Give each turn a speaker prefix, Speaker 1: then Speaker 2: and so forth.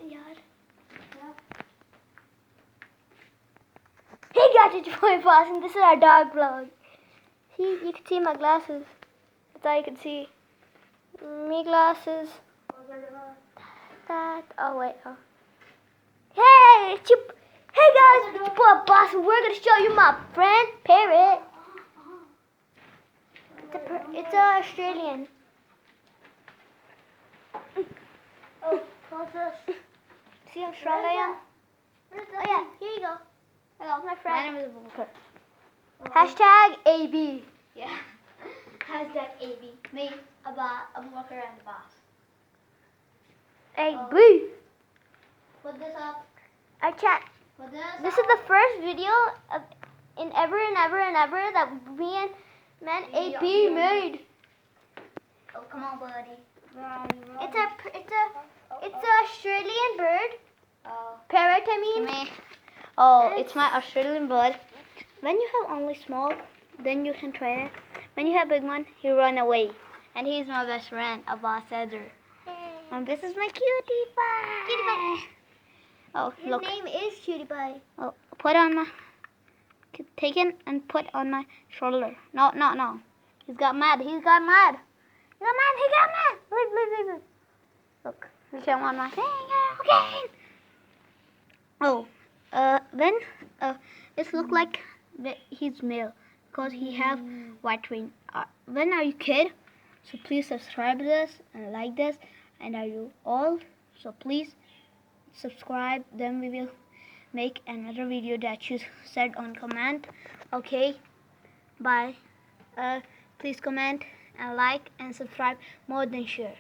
Speaker 1: यार Hey guys, it's my boss and this is our dog vlog. See, you can see my glasses. That's all you can see. Me glasses. That. Oh wait. Oh. Hey, hey guys, it's my boss. We're gonna show you my friend Parrot. It's a Australian.
Speaker 2: Oh, what's this?
Speaker 1: See how strong I am? Oh yeah, here you go. Hello, my friend.
Speaker 2: My name is Booker.
Speaker 1: Hashtag AB.
Speaker 2: Yeah. Hashtag AB. Me, Abu Bakr and the boss.
Speaker 1: AB.
Speaker 2: Put this up.
Speaker 1: I chat.
Speaker 2: Put this
Speaker 1: This
Speaker 2: up.
Speaker 1: is the first video in ever that me and AB made.
Speaker 2: Oh, come on, buddy.
Speaker 1: It's a Australian bird.
Speaker 2: Oh.
Speaker 1: Parrot, I mean.
Speaker 2: Oh, it's my Australian bird. When you have only small, then you can try it. When you have big one, he run away. And he's my best friend, Abbas Cedar. And this is my cutie pie.
Speaker 1: Cutie pie.
Speaker 2: Oh,
Speaker 1: His
Speaker 2: look.
Speaker 1: name is Cutie Pie.
Speaker 2: Oh, put on my... Take it and put on my shoulder. No. He's got mad. Look. Look. He came on my finger. Okay. Oh, when it look like he's male because he have white ring. When are you kid? So please subscribe to this and like this. And are you all? So please subscribe. Then we will make another video that you said on comment. Okay. Bye. Please comment and like and subscribe more than share.